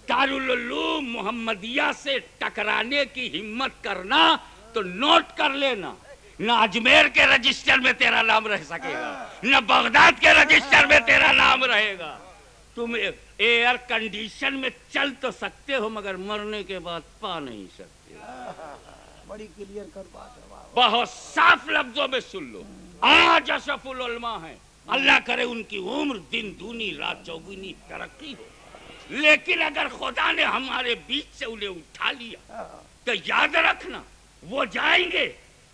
دارالعلوم محمدیہ سے ٹکرانے کی ہمت کرنا تو نوٹ کر لینا، نہ اجمیر کے رجسٹر میں تیرا نام رہ سکے گا، نہ بغداد کے رجسٹر میں تیرا نام رہے گا. تم ایئر کنڈیشن میں چل تو سکتے ہو مگر مرنے کے بعد پا نہیں سکتے. بڑی کلیئر کر بات ہے. بہت صاف لفظوں میں سن لو، آج اشرف العلماء ہیں، اللہ کرے ان کی عمر دن دونی رات چوگنی ترقی ہو، لیکن اگر خدا نے ہمارے بیچ سے انہیں اٹھا لیا تو یاد رکھنا وہ جائیں گے،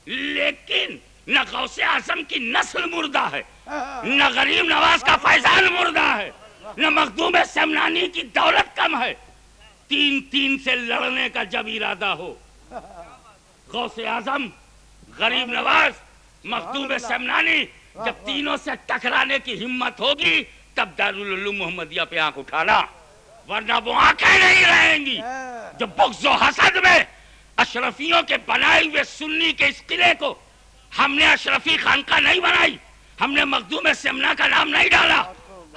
لیکن نہ غوث اعظم کی نسل مردہ ہے، نہ غریب نواز کا فیضان مردہ ہے، نہ مخدوم سمنانی کی دولت کم ہے. 3 سے لڑنے کا جب ارادہ ہو، غوث اعظم، غریب نواز، مخدوم سمنانی، جب تینوں سے ٹکرانے کی ہمت ہوگی تب دارالعلوم محمدیہ پہ آنکھ اٹھانا، ورنہ وہ آنکھیں نہیں رہیں گی جو بغض و حسد میں اشرفیوں کے بنائے ہوئے سنی کے اس قلعے کو ہم نے اشرفی خانقاہ نہیں بنائی، ہم نے مخدوم سمنا کا نام نہیں ڈالا،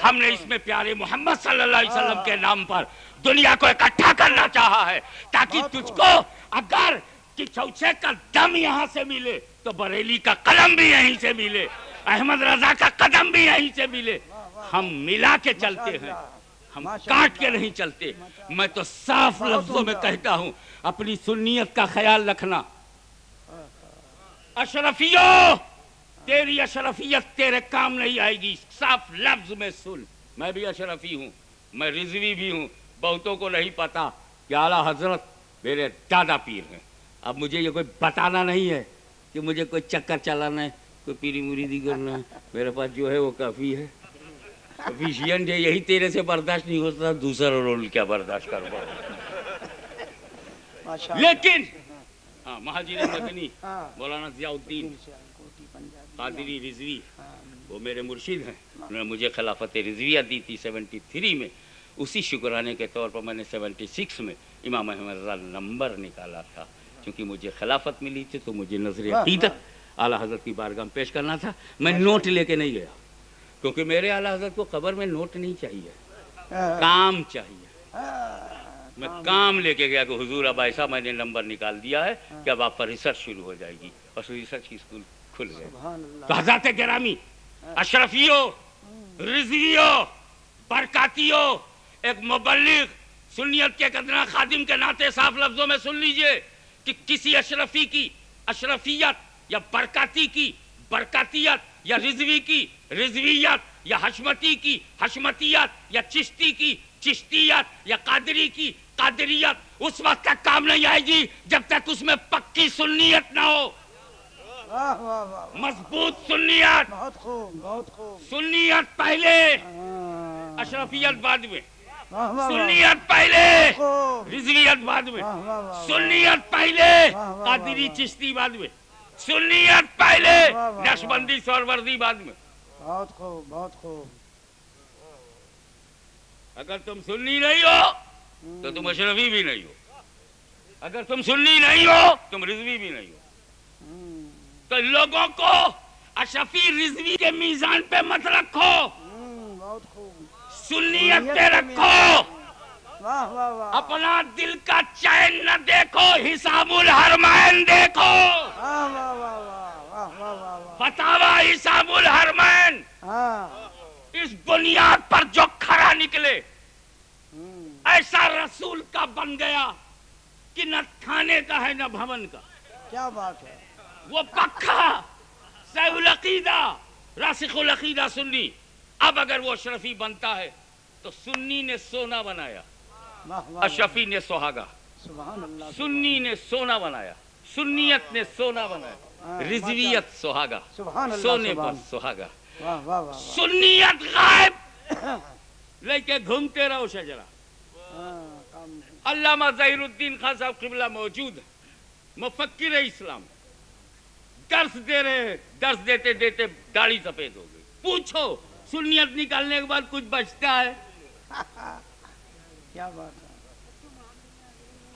ہم نے اس میں پیارے محمد صلی اللہ علیہ وسلم کے نام پر دنیا کو اکٹھا کرنا چاہا ہے، تاکہ تجھ کو اگر چوچے کا دم یہاں سے ملے تو بریلی کا قلم بھی یہیں سے ملے، احمد رضا کا قدم بھی یہیں سے ملے. ہم ملا کے چلتے ہیں، ہم کاٹ کے نہیں چلتے. میں تو صاف لفظوں میں کہتا ہوں، اپنی سنیت کا خیال رکھنا. اشرفیوں، تیری اشرفیت تیرے کام نہیں آئے گی. صاف لفظ میں سن, میں بھی اشرفی ہوں, میں رضوی بھی ہوں. بہتوں کو نہیں پتا کہ اعلیٰ حضرت میرے دادا پیر ہیں. اب مجھے یہ کوئی بتانا نہیں ہے کہ مجھے کوئی چکر چلانا ہے, کوئی پیری مریدی کرنا ہے. میرے پاس جو ہے وہ کافی ہے. افیشینٹ ہے, یہی تیرے سے برداشت نہیں ہوتا, دوسرا رول کیا برداشت کر پاؤں. لیکن ہاں مہاجر مدنی مولانا ضیاء الدین قادری رضوی وہ میرے مرشد ہیں. انہوں نے مجھے خلافت رضویہ دی تھی 73 میں. اسی شکرانے کے طور پر میں نے 76 میں امام احمد رضا نمبر نکالا تھا. چونکہ مجھے خلافت ملی تھی تو مجھے نظر عقیدت اعلیٰ حضرت کی بارگاہ میں پیش کرنا تھا. میں نوٹ لے کے نہیں گیا, کیونکہ میرے اعلیٰ حضرت کو قبر میں نوٹ نہیں چاہیے, کام چاہیے. میں کام لے کے گیا کہ حضور اب ایسا میں نے نمبر نکال دیا ہے کہ اب آپ پر ریسرچ شروع ہو جائے گی. اور ریسرچ کی اسکول کھل گئے. تو حضرات گرامی, اشرفیوں, رضویوں, برکاتیوں, ایک مبلغ سنیت کے ادنا خادم کے ناطے صاف لفظوں میں سن لیجئے کہ کسی اشرفی کی اشرفیت یا برکاتی کی برکاتیت یا رضوی کی رضویت یا حشمتی کی حشمتیت یا چشتی کی چشتیت یا قادری کی قادریت اس وقت تک کام نہیں آئے گی جب تک اس میں پکی سنیت نہ ہو. مضبوط سنیت. بہت خوب بہت خوب. سنیت پہلے, اشرفیت بعد میں. سنیت پہلے, رضویت بعد میں. سنیت پہلے, قادری چشتی بعد میں. سنیت پہلے, نقشبندی سہروردی بعد میں. بہت خوب بہت خوب. اگر تم سنی نہیں ہو تو تم اشرفی بھی نہیں ہو. اگر تم سنی نہیں ہو تم رضوی بھی نہیں ہو. تو لوگوں کو اشرفی رضوی کے میزان پہ مت رکھو, بہت خوب. سنیت پہ رکھو. اپنا دل کا چین نہ دیکھو, حساب الحرمین دیکھو. فتاوی حساب الحرمین اس بنیاد پر جو کھڑا نکلے ایسا رسول کا بن گیا کہ نہ کھانے کا ہے نہ بھون کا. کیا بات ہے. وہ پکا صحیح العقیدہ راسخ العقیدہ سنی. اب اگر وہ اشرفی بنتا ہے تو سنی نے سونا بنایا, اشرفی نے سہاگا. سنی نے سونا بنایا, سنیت نے سونا بنایا, رضویت سہاگا, سونے پر سہاگا. سنیت غائب لے کے گھومتے رہو شجرہ. علامہ ظہیر الدین خان صاحب قبلہ موجود ہے, مفکر اسلام, درس دے رہے, درس دیتے دیتے داڑھی سفید ہو گئی. پوچھو سنیت نکالنے کے بعد کچھ بچتا ہے؟ کیا بات ہے.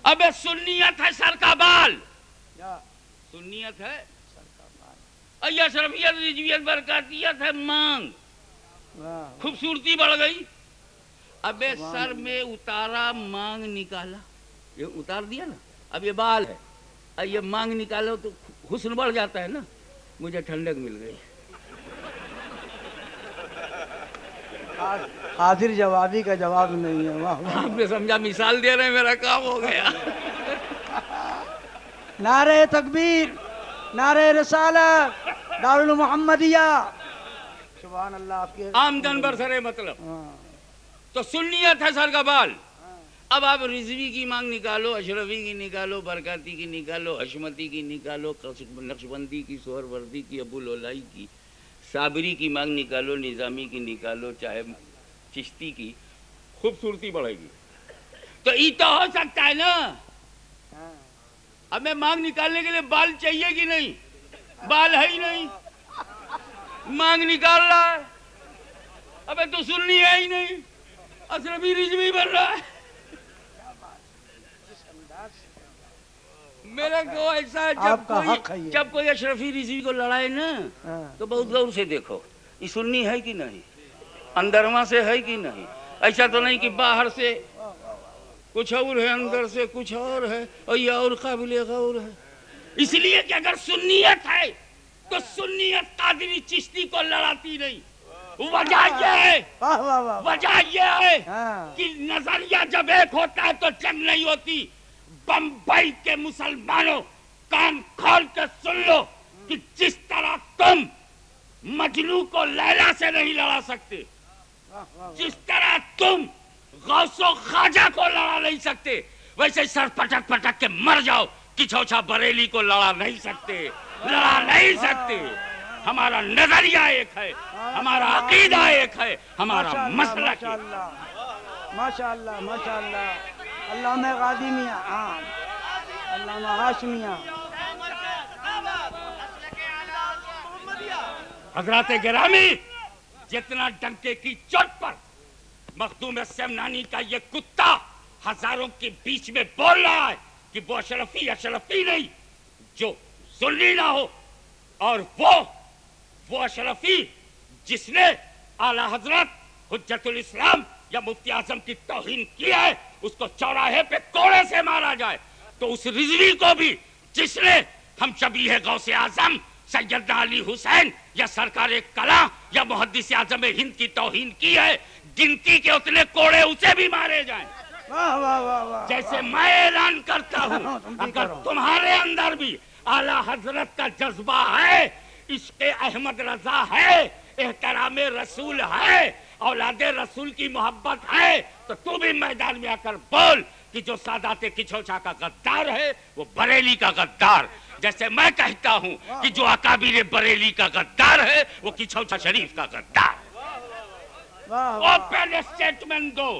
ابے سنیت ہے سر کا بال, سنیت ہے اشرفیت رضویت برکاتیت ہے مانگ. خوبصورتی بڑھ گئی. ابے سر میں اتارا مانگ نکالا, یہ اتار دیا نا, اب یہ بال ہے, اب یہ مانگ نکالو تو حسن بڑھ جاتا ہے نا. مجھے ٹھنڈک مل گئی. حاضر جوابی کا جواب نہیں ہے. آپ نے سمجھا مثال دے رہے ہیں, میرا کام ہو گیا. نعرہ تکبیر, نعرہ رسالت, دارالمحمدیہ. سبحان اللہ. آپ کے آمدن برسرے مطلب تو سنیت ہے سر کا بال. اب آپ رضوی کی مانگ نکالو, اشرفی کی نکالو, برکاتی کی نکالو, حشمتی کی نکالو, نقشبندی کی, سہروردی کی, ابو العلائی کی, صابری کی مانگ نکالو, نظامی کی نکالو, چاہے چشتی کی. خوبصورتی بڑھے گی. تو یہ تو ہو سکتا ہے نا. ہمیں مانگ نکالنے کے لیے بال چاہیے کہ نہیں؟ بال ہے ہی نہیں, مانگ نکال رہا ہے. ابے تو سننی ہے ہی نہیں, اشرفی رضوی بن رہا ہے. میرے کو ایسا جب کوئی اشرفی رضوی کو لڑائے نا تو بہت غور سے دیکھو یہ سنی ہے کہ نہیں, اندرواں سے ہے کہ نہیں. ایسا تو نہیں کہ باہر سے کچھ اور ہے, اندر سے کچھ اور ہے, اور یہ اور قابل غور ہے. اس لیے کہ اگر سنیت ہے تو سنیت قادری چشتی کو لڑاتی نہیں. وجہ یہ ہے کہ نظریہ جب ایک ہوتا ہے تو جنگ نہیں ہوتی. بمبئی کے مسلمانوں کان کھول کے سن لو کہ جس طرح تم مجنو کو لیلا سے نہیں لڑا سکتے، جس طرح تم غوث و خواجہ کو لڑا نہیں سکتے، ویسے سر پٹک پٹک کے مر جاؤ، کچھوچا بریلی کو لڑا نہیں سکتے، لڑا نہیں سکتے۔ ہمارا نظریہ ایک ہے، ہمارا عقیدہ ایک ہے، ہمارا مسلک ہے۔ ماشاء اللہ ماشاء اللہ۔ علامہ غازی میاں، علامہ ہاشمیاں۔ حضرات گرامی، جتنا ڈنکے کی چوٹ پر مخدوم سمنانی کا یہ کتا ہزاروں کے بیچ میں بول رہا ہے کہ وہ اشرفی نہیں جو سنی نہ ہو، اور وہ اشرفی جس نے اعلی حضرت حجت الاسلام یا مفتی اعظم کی توہین کی ہے، اس کو چوراہے پہ کوڑے سے مارا جائے، تو اس رضوی کو بھی جس نے ہم شبیہ غوث اعظم سیدنا علی حسین یا سرکار کلاں یا محدث اعظم ہند کی توہین کی ہے، گنتی کے اتنے کوڑے اسے بھی مارے جائیں۔ جیسے میں اعلان کرتا ہوں، اگر تمہارے اندر بھی اعلی حضرت کا جذبہ ہے، عشق احمد رضا ہے، احترام رسول ہے، اولاد رسول کی محبت ہے، تو تو بھی میدان میں آ کر بول کہ جو سادات کچھوچا کا غدار ہے وہ بریلی کا غدار، جیسے میں کہتا ہوں کہ جو اکابر بریلی کا غدار ہے وہ کچھوچا شریف کا غدار۔ اوپن اسٹیٹمنٹ دو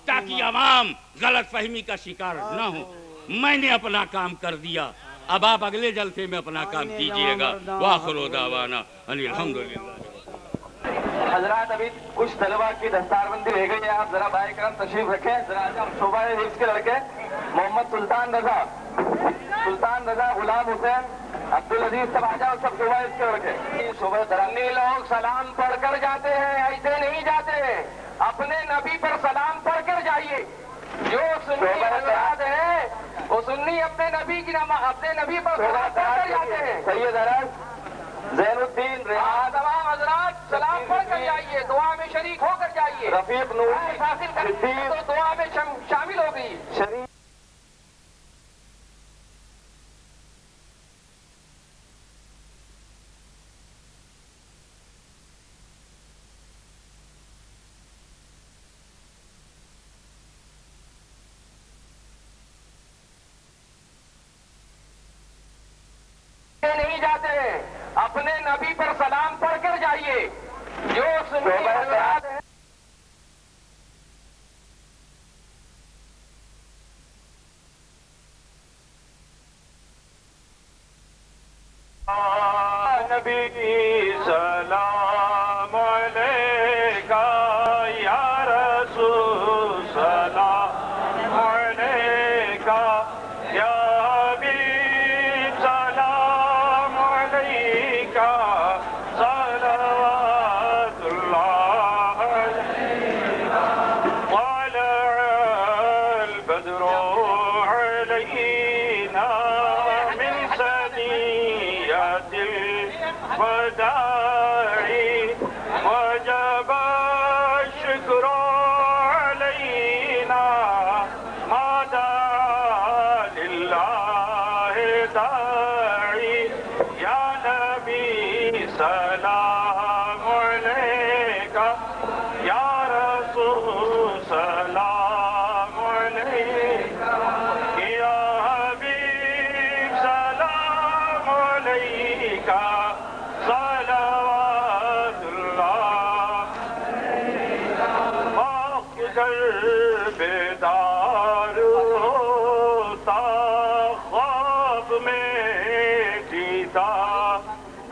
تاکہ عوام غلط فہمی کا شکار نہ ہو۔ میں نے اپنا کام کر دیا، اب آپ اگلے جلسے میں اپنا کام کیجئے گا۔ وآخر دعوانا ان الحمدللہ۔ حضرات ابھی کچھ طلبہ کی دستار بندی رہ گئی ہے، آپ ذرا بھائی کرم تشریف رکھیں۔ ذرا ہم شعبہ حفظ کے لڑکے محمد سلطان رضا، غلام حسین، عبدالعزیز سب آ جاؤ، سب شعبہ حفظ کے لڑکے۔ شعبہ درانی لوگ سلام پڑھ کر جاتے ہیں، ایسے نہیں جاتے، اپنے نبی پر سلام پڑھ کر جائیے۔ جو سنی حضرات ہیں وہ سنی اپنے نبی پر سلام پڑھ کر جاتے ہیں۔ سید عرب زین الدین تمام حضرات سلام پڑھ کر جائیے، دعا میں شریک ہو کر جائیے۔ رفیق نوری حاصل کرتے ہیں تو دعا میں شامل ہو گئی۔ شریف نہیں جاتے، اپنے نبی پر سلام پڑھ کر جائیے۔ جو سنی حضرات ہیں نبی سلام علیکہ یا رسول سلام علیکہ یا حبیب سلام علیکہ صلوات اللہ علیکہ طلع البدر علینا من ثنیۃ الوداع وجب الشکر علینا ما دعا للہ داعی یا نبی سلام علیکہ یا رسول سلام علیکہ یا حبیب سلام علیکہ صلوات اللہ مخجل بیدار ہوتا خواب میں دیدار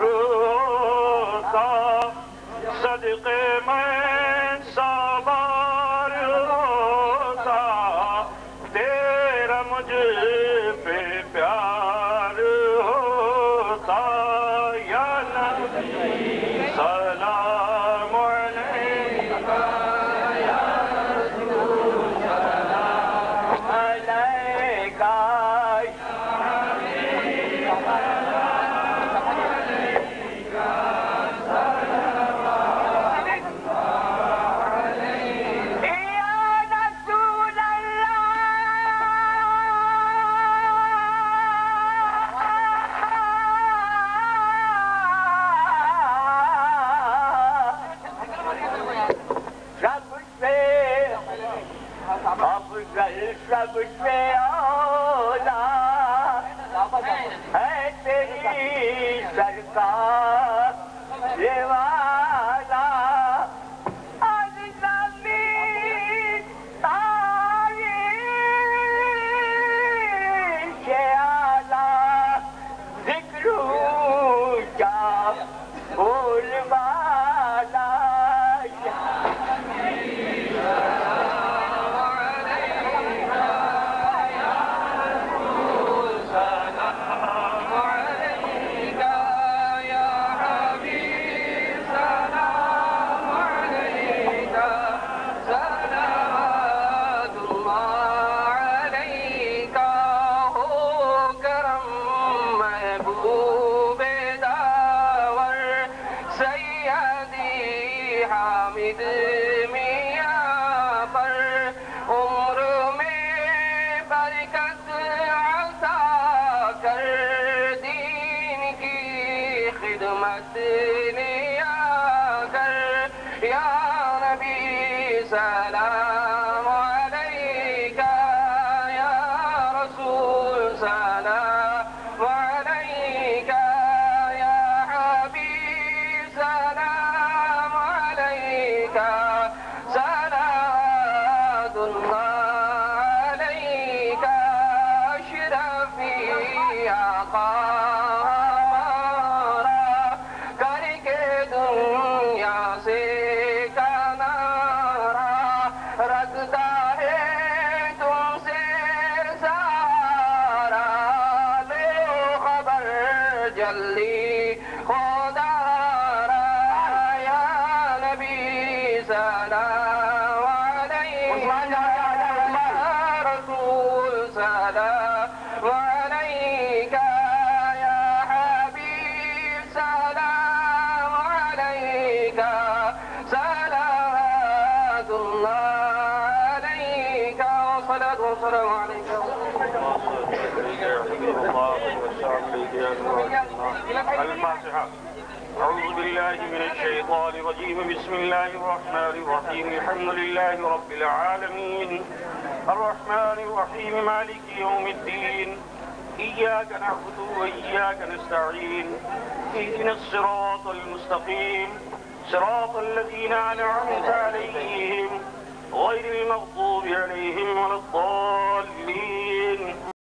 ہوتا صدقے میں سوار ہوتا تیرا مجھ پہ پیار ہوتا یا نبی سلام علیکہ یا رسول سلام علیکہ یا رسول اللہ افضل سب سے اولا ہے تیری سرکار یہ والا آج نبی تاریخ آلہ ذکر اونچا پھول والا سلام عليك يا رسول سلام عليك يا حبيب سلام عليك صلاة الله عليك أشرفي عقارا کر کے دنیا سے رکھتا ہے تم سے سارا لو خبر جلدی خدا را یا نبی سلام علیکہ یا رسول سلام علیکہ یا حبیب سلام علیکہ صلوات اللہ والسلام عليكم الفاتحة. أعوذ بالله من الشيطان الرجيم. بسم الله الرحمن الرحيم. الحمد لله رب العالمين الرحمن الرحيم مالك يوم الدين إياك نعبد وإياك نستعين اهدنا الصراط المستقيم صراط الذين أنعمت عليهم غير المغضوب عليهم ولا الضالين